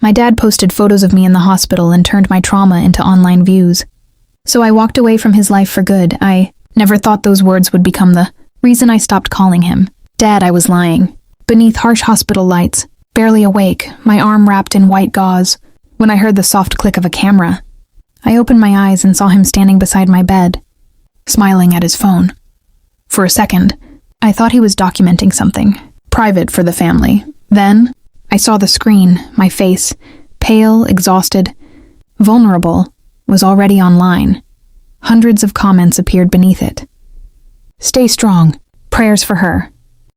My dad posted photos of me in the hospital and turned my trauma into online views. So I walked away from his life for good. I never thought those words would become the reason I stopped calling him. Dad, I was lying. Beneath harsh hospital lights, barely awake, my arm wrapped in white gauze, when I heard the soft click of a camera, I opened my eyes and saw him standing beside my bed, smiling at his phone. For a second, I thought he was documenting something, private for the family. Then, I saw the screen. My face, pale, exhausted, vulnerable, was already online. Hundreds of comments appeared beneath it. Stay strong. Prayers for her.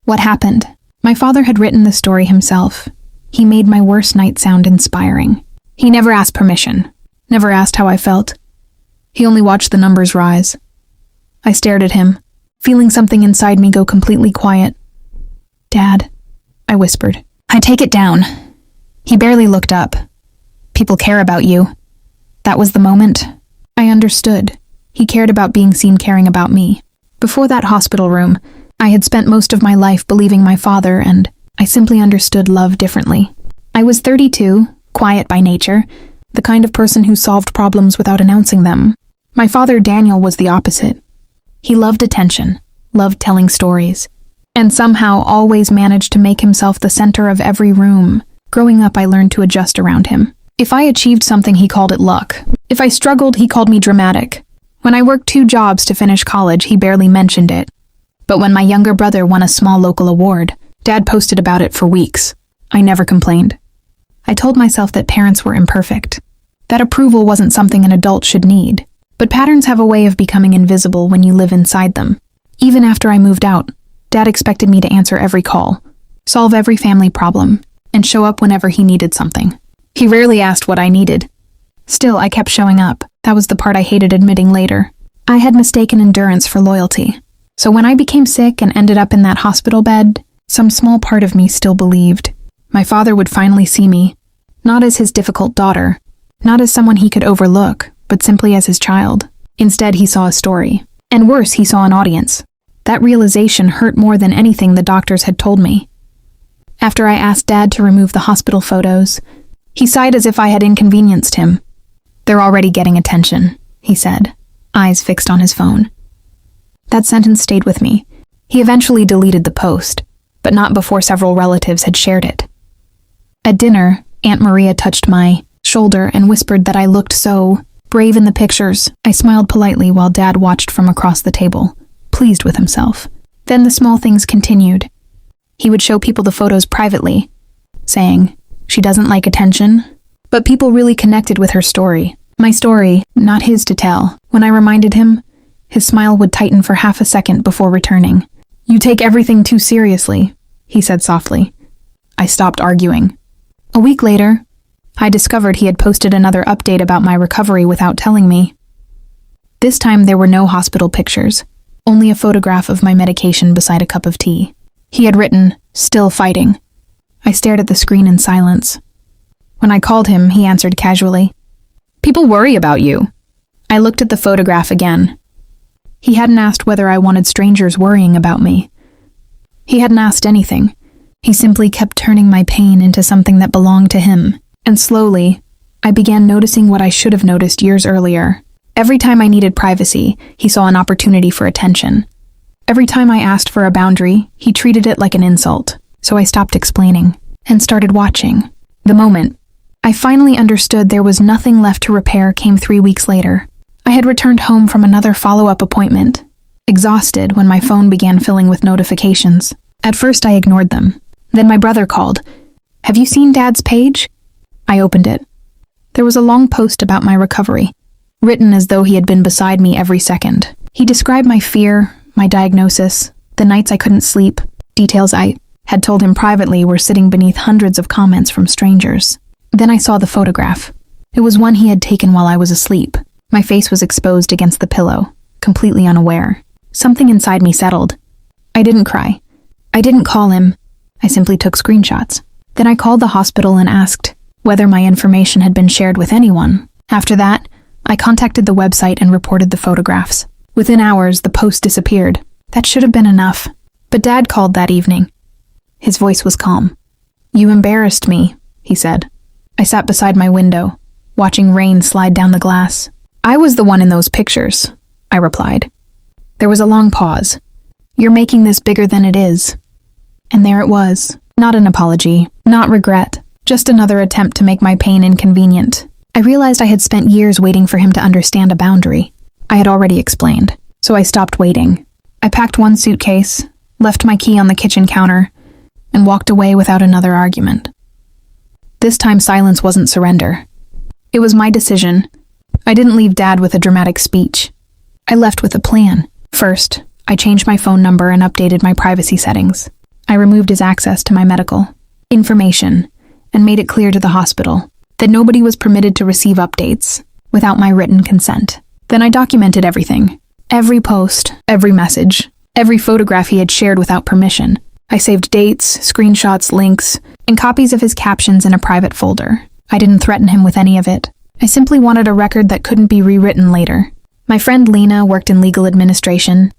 What happened? My father had written the story himself. He made my worst night sound inspiring. He never asked permission, never asked how I felt. He only watched the numbers rise. I stared at him, feeling something inside me go completely quiet. Dad, I whispered. I take it down. He barely looked up. People care about you. That was the moment. I understood. He cared about being seen caring about me. Before that hospital room, I had spent most of my life believing my father, and I simply understood love differently. I was 32, quiet by nature, the kind of person who solved problems without announcing them. My father, Daniel, was the opposite. He loved attention, loved telling stories, and somehow always managed to make himself the center of every room. Growing up, I learned to adjust around him. If I achieved something, he called it luck. If I struggled, he called me dramatic. When I worked 2 jobs to finish college, he barely mentioned it. But when my younger brother won a small local award, Dad posted about it for weeks. I never complained. I told myself that parents were imperfect, that approval wasn't something an adult should need. But patterns have a way of becoming invisible when you live inside them. Even after I moved out, Dad expected me to answer every call, solve every family problem, and show up whenever he needed something. He rarely asked what I needed. Still, I kept showing up. That was the part I hated admitting later. I had mistaken endurance for loyalty. So when I became sick and ended up in that hospital bed, some small part of me still believed my father would finally see me, not as his difficult daughter, not as someone he could overlook, but simply as his child. Instead, he saw a story. And worse, he saw an audience. That realization hurt more than anything the doctors had told me. After I asked Dad to remove the hospital photos, he sighed as if I had inconvenienced him. They're already getting attention, he said, eyes fixed on his phone. That sentence stayed with me. He eventually deleted the post, but not before several relatives had shared it. At dinner, Aunt Maria touched my shoulder and whispered that I looked so brave in the pictures. I smiled politely while Dad watched from across the table, pleased with himself. Then the small things continued. He would show people the photos privately, saying, "She doesn't like attention." But people really connected with her story. My story, not his to tell. When I reminded him, his smile would tighten for half a second before returning. "You take everything too seriously," he said softly. I stopped arguing. A week later, I discovered he had posted another update about my recovery without telling me. This time there were no hospital pictures, only a photograph of my medication beside a cup of tea. He had written, "Still fighting." I stared at the screen in silence. When I called him, he answered casually, "People worry about you." I looked at the photograph again. He hadn't asked whether I wanted strangers worrying about me. He hadn't asked anything. He simply kept turning my pain into something that belonged to him. And slowly, I began noticing what I should have noticed years earlier. Every time I needed privacy, he saw an opportunity for attention. Every time I asked for a boundary, he treated it like an insult. So I stopped explaining and started watching. The moment I finally understood there was nothing left to repair came 3 weeks later. I had returned home from another follow-up appointment, exhausted when my phone began filling with notifications. At first I ignored them. Then my brother called. "Have you seen Dad's page?" I opened it. There was a long post about my recovery, written as though he had been beside me every second. He described my fear, my diagnosis, the nights I couldn't sleep, details I had told him privately were sitting beneath hundreds of comments from strangers. Then I saw the photograph. It was one he had taken while I was asleep. My face was exposed against the pillow, completely unaware. Something inside me settled. I didn't cry. I didn't call him. I simply took screenshots. Then I called the hospital and asked whether my information had been shared with anyone. After that, I contacted the website and reported the photographs. Within hours, the post disappeared. That should have been enough. But Dad called that evening. His voice was calm. "You embarrassed me," he said. I sat beside my window, watching rain slide down the glass. "I was the one in those pictures," I replied. There was a long pause. "You're making this bigger than it is." And there it was. Not an apology, not regret, just another attempt to make my pain inconvenient. I realized I had spent years waiting for him to understand a boundary. I had already explained, so I stopped waiting. I packed one suitcase, left my key on the kitchen counter, and walked away without another argument. This time silence wasn't surrender. It was my decision. I didn't leave Dad with a dramatic speech. I left with a plan. First, I changed my phone number and updated my privacy settings. I removed his access to my medical information and made it clear to the hospital that nobody was permitted to receive updates without my written consent. Then I documented everything. Every post, every message, every photograph he had shared without permission. I saved dates, screenshots, links, and copies of his captions in a private folder. I didn't threaten him with any of it. I simply wanted a record that couldn't be rewritten later. My friend Lena worked in legal administration,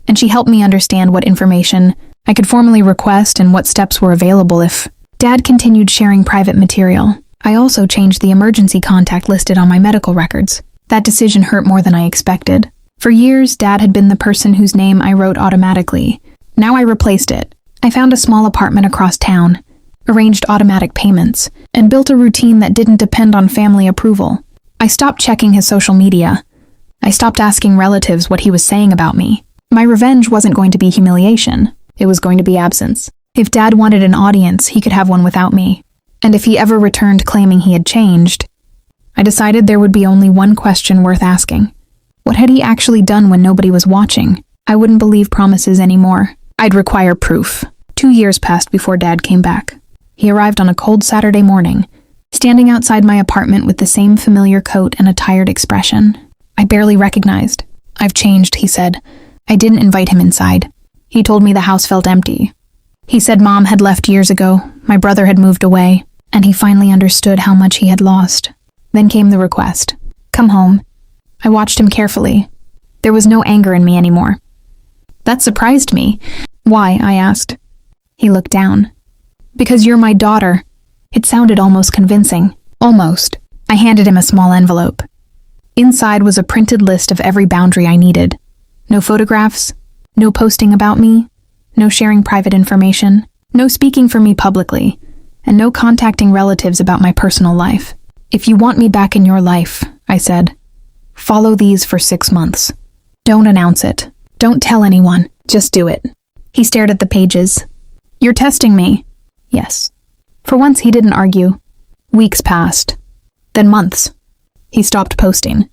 and she helped me understand what information I could formally request and what steps were available if Dad continued sharing private material. I also changed the emergency contact listed on my medical records. That decision hurt more than I expected. For years, Dad had been the person whose name I wrote automatically. Now I replaced it. I found a small apartment across town, arranged automatic payments, and built a routine that didn't depend on family approval. I stopped checking his social media. I stopped asking relatives what he was saying about me. My revenge wasn't going to be humiliation. It was going to be absence. If Dad wanted an audience, he could have one without me. And if he ever returned claiming he had changed, I decided there would be only one question worth asking. What had he actually done when nobody was watching? I wouldn't believe promises anymore. I'd require proof. 2 years passed before Dad came back. He arrived on a cold Saturday morning, standing outside my apartment with the same familiar coat and a tired expression. I barely recognized. "I've changed," he said. I didn't invite him inside. He told me the house felt empty. He said Mom had left years ago, my brother had moved away, and he finally understood how much he had lost. Then came the request. "Come home." I watched him carefully. There was no anger in me anymore. That surprised me. "Why?" I asked. He looked down. "Because you're my daughter." It sounded almost convincing. Almost. I handed him a small envelope. Inside was a printed list of every boundary I needed. No photographs, no posting about me, no sharing private information, no speaking for me publicly, and no contacting relatives about my personal life. "If you want me back in your life," I said, "follow these for 6 months. Don't announce it. Don't tell anyone. Just do it." He stared at the pages. "You're testing me." "Yes." For once, he didn't argue. Weeks passed. Then months. He stopped posting.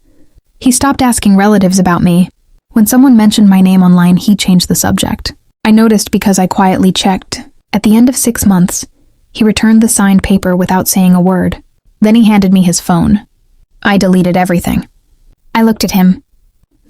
He stopped asking relatives about me. When someone mentioned my name online, he changed the subject. I noticed because I quietly checked. At the end of 6 months, he returned the signed paper without saying a word. Then he handed me his phone. I deleted everything. I looked at him.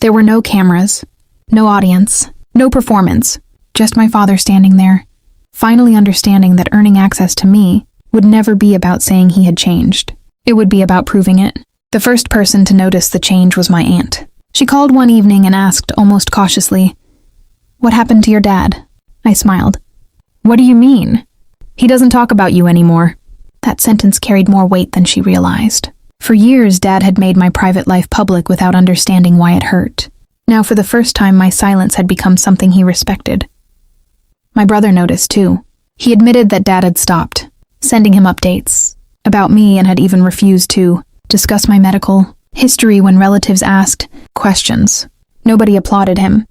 There were no cameras, no audience, no performance, just my father standing there, finally understanding that earning access to me would never be about saying he had changed. It would be about proving it. The first person to notice the change was my aunt. She called one evening and asked, almost cautiously, "What happened to your dad?" I smiled. "What do you mean?" "He doesn't talk about you anymore." That sentence carried more weight than she realized. For years, Dad had made my private life public without understanding why it hurt. Now, for the first time, my silence had become something he respected. My brother noticed, too. He admitted that Dad had stopped sending him updates about me and had even refused to discuss my medical history when relatives asked questions. Nobody applauded him.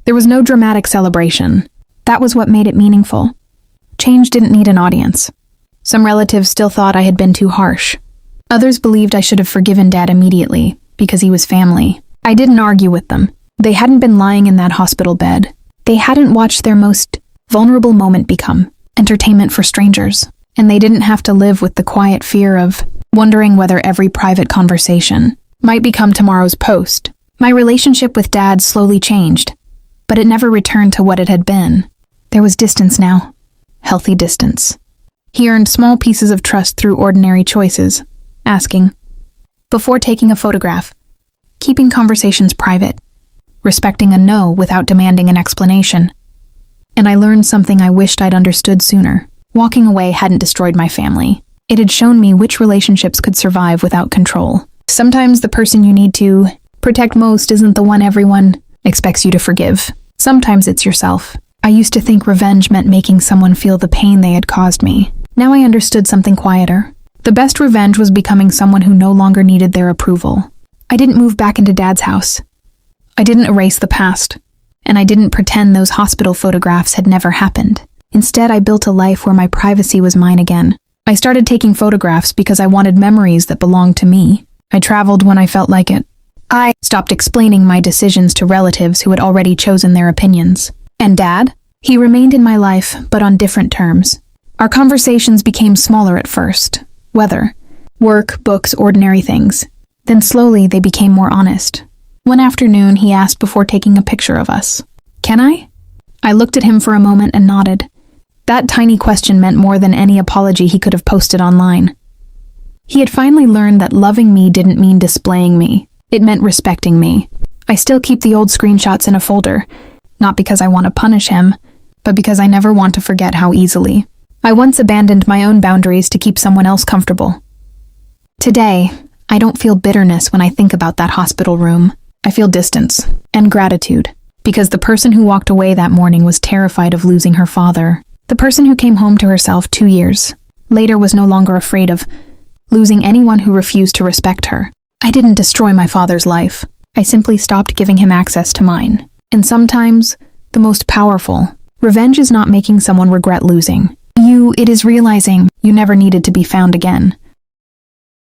There was no dramatic celebration. That was what made it meaningful. Change didn't need an audience. Some relatives still thought I had been too harsh. Others believed I should have forgiven Dad immediately because he was family. I didn't argue with them. They hadn't been lying in that hospital bed. They hadn't watched their most vulnerable moment become entertainment for strangers. And they didn't have to live with the quiet fear of wondering whether every private conversation might become tomorrow's post. My relationship with Dad slowly changed, but it never returned to what it had been. There was distance now. Healthy distance. He earned small pieces of trust through ordinary choices, asking, before taking a photograph, keeping conversations private, respecting a no without demanding an explanation. And I learned something I wished I'd understood sooner. Walking away hadn't destroyed my family. It had shown me which relationships could survive without control. Sometimes the person you need to protect most isn't the one everyone expects you to forgive. Sometimes it's yourself. I used to think revenge meant making someone feel the pain they had caused me. Now I understood something quieter. The best revenge was becoming someone who no longer needed their approval. I didn't move back into Dad's house. I didn't erase the past. And I didn't pretend those hospital photographs had never happened. Instead, I built a life where my privacy was mine again. I started taking photographs because I wanted memories that belonged to me. I traveled when I felt like it. I stopped explaining my decisions to relatives who had already chosen their opinions. And Dad? He remained in my life, but on different terms. Our conversations became smaller at first. Weather, work, books, ordinary things. Then slowly they became more honest. One afternoon, he asked before taking a picture of us. "Can I?" I looked at him for a moment and nodded. That tiny question meant more than any apology he could have posted online. He had finally learned that loving me didn't mean displaying me. It meant respecting me. I still keep the old screenshots in a folder, not because I want to punish him, but because I never want to forget how easily. I once abandoned my own boundaries to keep someone else comfortable. Today, I don't feel bitterness when I think about that hospital room. I feel distance and gratitude, because the person who walked away that morning was terrified of losing her father. The person who came home to herself 2 years later was no longer afraid of losing anyone who refused to respect her. I didn't destroy my father's life. I simply stopped giving him access to mine. And sometimes, the most powerful, revenge is not making someone regret losing. It is realizing you never needed to be found again.